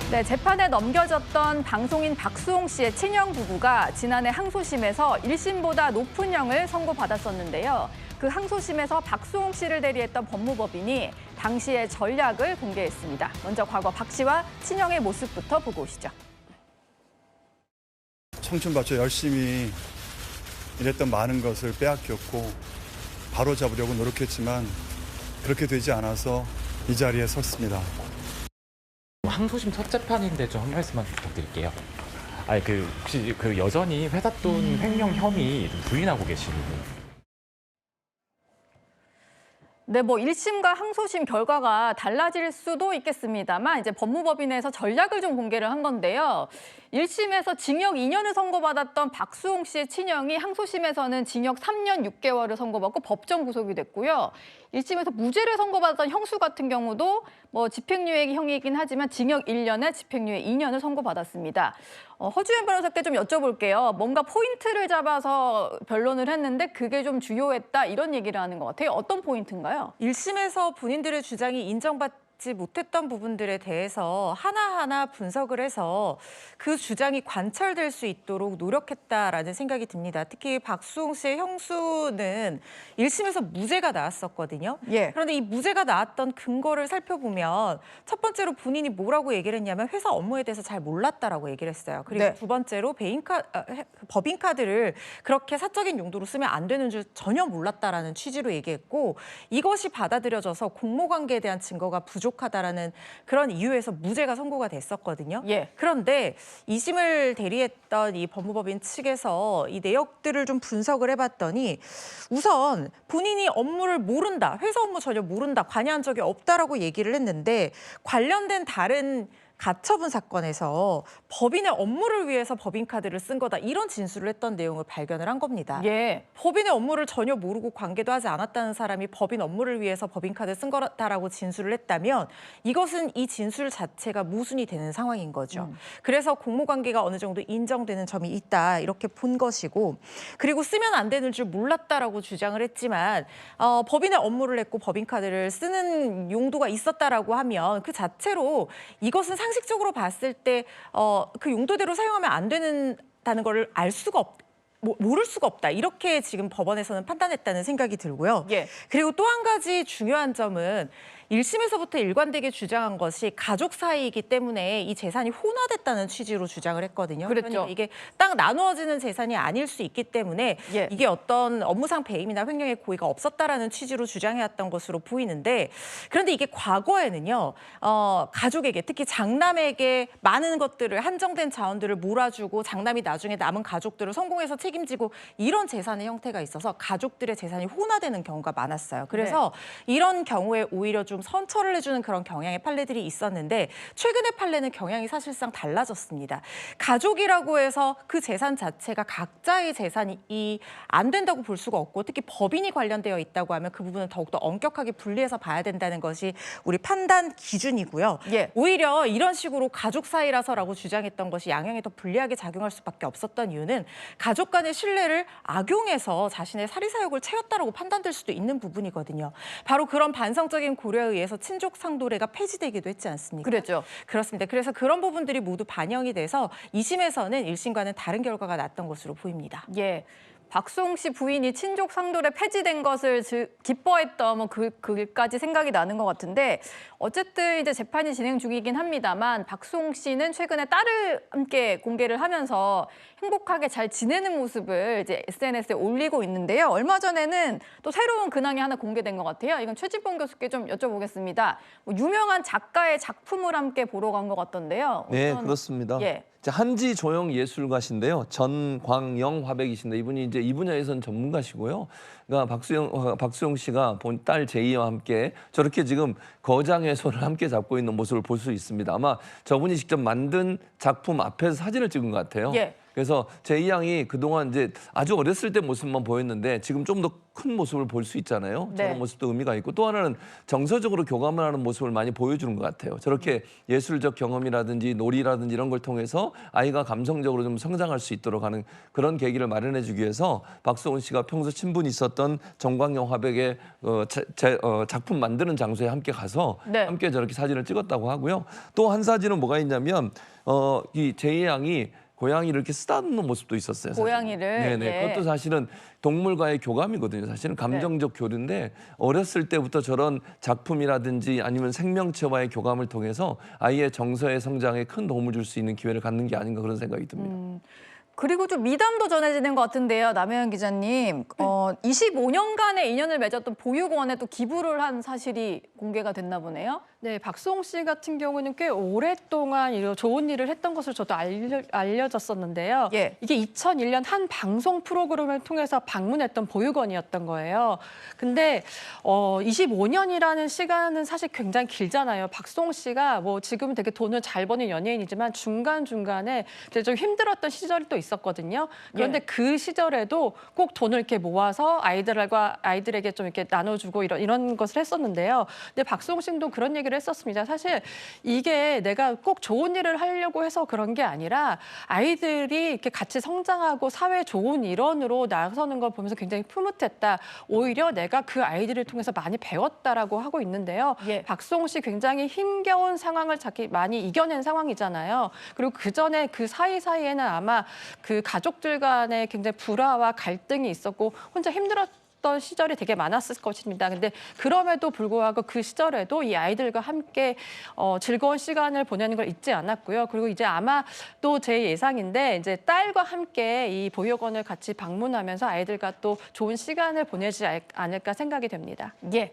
네, 재판에 넘겨졌던 방송인 박수홍 씨의 친형 부부가 지난해 항소심에서 1심보다 높은 형을 선고받았었는데요. 그 항소심에서 박수홍 씨를 대리했던 법무법인이 당시의 전략을 공개했습니다. 먼저 과거 박 씨와 친형의 모습부터 보고 오시죠. 청춘 바쳐 열심히 일했던 많은 것을 빼앗겼고 바로잡으려고 노력했지만 그렇게 되지 않아서 이 자리에 섰습니다. 항소심 첫 재판인데 좀 한 말씀만 부탁드릴게요. 혹시 여전히 회사 돈 횡령 혐의 좀 부인하고 계시는? 네, 1심과 항소심 결과가 달라질 수도 있겠습니다만 이제 법무법인에서 전략을 좀 공개를 한 건데요. 1심에서 징역 2년을 선고받았던 박수홍 씨의 친형이 항소심에서는 징역 3년 6개월을 선고받고 법정 구속이 됐고요. 1심에서 무죄를 선고받았던 형수 같은 경우도 집행유예 형이긴 하지만 징역 1년에 집행유예 2년을 선고받았습니다. 허주연 변호사께 좀 여쭤볼게요. 뭔가 포인트를 잡아서 변론을 했는데 그게 좀 주요했다 이런 얘기를 하는 것 같아요. 어떤 포인트인가요? 1심에서 본인들의 주장이 인정받지 못했던 부분들에 대해서 하나하나 분석을 해서 그 주장이 관철될 수 있도록 노력했다라는 생각이 듭니다. 특히 박수홍 씨의 형수는 1심에서 무죄가 나왔었거든요. 예. 그런데 이 무죄가 나왔던 근거를 살펴보면 첫 번째로 본인이 뭐라고 얘기를 했냐면 회사 업무에 대해서 잘 몰랐다라고 얘기를 했어요. 그리고 네. 두 번째로 법인카드를 그렇게 사적인 용도로 쓰면 안 되는 줄 전혀 몰랐다라는 취지로 얘기했고 이것이 받아들여져서 공모관계에 대한 증거가 부족하다라는 그런 이유에서 무죄가 선고가 됐었거든요. 예. 그런데 2심을 대리했던 이 법무법인 측에서 이 내역들을 좀 분석을 해봤더니 우선 본인이 업무를 모른다, 회사 업무 전혀 모른다, 관여한 적이 없다라고 얘기를 했는데 관련된 다른 가처분 사건에서 법인의 업무를 위해서 법인카드를 쓴 거다 이런 진술을 했던 내용을 발견을 한 겁니다. 예. 법인의 업무를 전혀 모르고 관계도 하지 않았다는 사람이 법인 업무를 위해서 법인카드 쓴 거다라고 진술을 했다면 이것은 이 진술 자체가 모순이 되는 상황인 거죠. 그래서 공모관계가 어느 정도 인정되는 점이 있다 이렇게 본 것이고 그리고 쓰면 안 되는 줄 몰랐다라고 주장을 했지만 법인의 업무를 했고 법인카드를 쓰는 용도가 있었다라고 하면 그 자체로 이것은 상식적으로 봤을 때 그 용도대로 사용하면 안 된다는 걸 알 수가 모를 수가 없다. 이렇게 지금 법원에서는 판단했다는 생각이 들고요. 예. 그리고 또 한 가지 중요한 점은 1심에서부터 일관되게 주장한 것이 가족 사이이기 때문에 이 재산이 혼화됐다는 취지로 주장을 했거든요. 그랬죠. 그러니까 이게 딱 나누어지는 재산이 아닐 수 있기 때문에 예. 이게 어떤 업무상 배임이나 횡령의 고의가 없었다라는 취지로 주장해왔던 것으로 보이는데 그런데 이게 과거에는요. 가족에게 특히 장남에게 많은 것들을 한정된 자원들을 몰아주고 장남이 나중에 남은 가족들을 성공해서 책임지고 이런 재산의 형태가 있어서 가족들의 재산이 혼화되는 경우가 많았어요. 그래서 이런 경우에 오히려 좀 선처를 해주는 그런 경향의 판례들이 있었는데 최근의 판례는 경향이 사실상 달라졌습니다. 가족이라고 해서 그 재산 자체가 각자의 재산이 안 된다고 볼 수가 없고 특히 법인이 관련되어 있다고 하면 그 부분은 더욱더 엄격하게 분리해서 봐야 된다는 것이 우리 판단 기준이고요. 예. 오히려 이런 식으로 가족 사이라서라고 주장했던 것이 양형에 더 불리하게 작용할 수밖에 없었던 이유는 가족 간의 신뢰를 악용해서 자신의 사리사욕을 채웠다라고 판단될 수도 있는 부분이거든요. 바로 그런 반성적인 고려에 의해서 친족 상도례가 폐지되기도 했지 않습니까? 그랬죠. 그렇습니다. 그래서 그런 부분들이 모두 반영이 돼서 2심에서는 1심과는 다른 결과가 났던 것으로 보입니다. 예. 박수홍 씨 부인이 친족 상도례 폐지된 것을 기뻐했던 그까지 생각이 나는 것 같은데 어쨌든 이제 재판이 진행 중이긴 합니다만 박수홍 씨는 최근에 딸을 함께 공개를 하면서 행복하게 잘 지내는 모습을 이제 SNS에 올리고 있는데요. 얼마 전에는 또 새로운 근황이 하나 공개된 것 같아요. 이건 최진봉 교수께 좀 여쭤보겠습니다. 유명한 작가의 작품을 함께 보러 간 것 같던데요. 네, 그렇습니다. 예. 한지 조형 예술가신데요. 전광영 화백이신데 이분이 이제 이 분야에서는 전문가시고요. 그러니까 박수영 씨가 본 딸 제이와 함께 저렇게 지금 거장의 손을 함께 잡고 있는 모습을 볼 수 있습니다. 아마 저분이 직접 만든 작품 앞에서 사진을 찍은 것 같아요. 예. 그래서 제이 양이 그동안 이제 아주 어렸을 때 모습만 보였는데 지금 좀 더 큰 모습을 볼 수 있잖아요. 네. 저런 모습도 의미가 있고 또 하나는 정서적으로 교감을 하는 모습을 많이 보여주는 것 같아요. 저렇게 예술적 경험이라든지 놀이라든지 이런 걸 통해서 아이가 감성적으로 좀 성장할 수 있도록 하는 그런 계기를 마련해주기 위해서 박수홍 씨가 평소 친분이 있었던 정광영 화백의 작품 만드는 장소에 함께 가서 네. 함께 저렇게 사진을 찍었다고 하고요. 또 한 사진은 뭐가 있냐면 이 제이 양이 고양이를 이렇게 쓰다듬는 모습도 있었어요. 사실. 고양이를, 네네. 예. 그것도 사실은 동물과의 교감이거든요. 사실은 감정적 교류인데 어렸을 때부터 저런 작품이라든지 아니면 생명체와의 교감을 통해서 아이의 정서의 성장에 큰 도움을 줄 수 있는 기회를 갖는 게 아닌가 그런 생각이 듭니다. 그리고 좀 미담도 전해지는 것 같은데요. 남혜연 기자님. 25년간의 인연을 맺었던 보육원에 또 기부를 한 사실이 공개가 됐나 보네요. 네, 박수홍 씨 같은 경우는 꽤 오랫동안 이런 좋은 일을 했던 것으로 저도 알려졌었는데요. 예. 이게 2001년 한 방송 프로그램을 통해서 방문했던 보육원이었던 거예요. 근데 25년이라는 시간은 사실 굉장히 길잖아요. 박수홍 씨가 뭐 지금 되게 돈을 잘 버는 연예인이지만 중간중간에 좀 힘들었던 시절이 또 있었거든요. 그런데 예. 그 시절에도 꼭 돈을 이렇게 모아서 아이들에게 좀 이렇게 나눠주고 이런 것을 했었는데요. 근데 박수홍 씨도 그런 얘기를 했었습니다. 사실 이게 내가 꼭 좋은 일을 하려고 해서 그런 게 아니라 아이들이 이렇게 같이 성장하고 사회 좋은 일원으로 나서는 걸 보면서 굉장히 푸뭇했다. 오히려 내가 그 아이들을 통해서 많이 배웠다라고 하고 있는데요. 예. 박수홍 씨 굉장히 힘겨운 상황을 자기 많이 이겨낸 상황이잖아요. 그리고 그 전에 그 사이사이에는 아마 그 가족들 간에 굉장히 불화와 갈등이 있었고 혼자 힘들었던 시절이 되게 많았을 것입니다. 근데 그럼에도 불구하고 그 시절에도 이 아이들과 함께 즐거운 시간을 보내는 걸 잊지 않았고요. 그리고 이제 아마 또 제 예상인데 이제 딸과 함께 이 보육원을 같이 방문하면서 아이들과 또 좋은 시간을 보내지 않을까 생각이 됩니다. 예.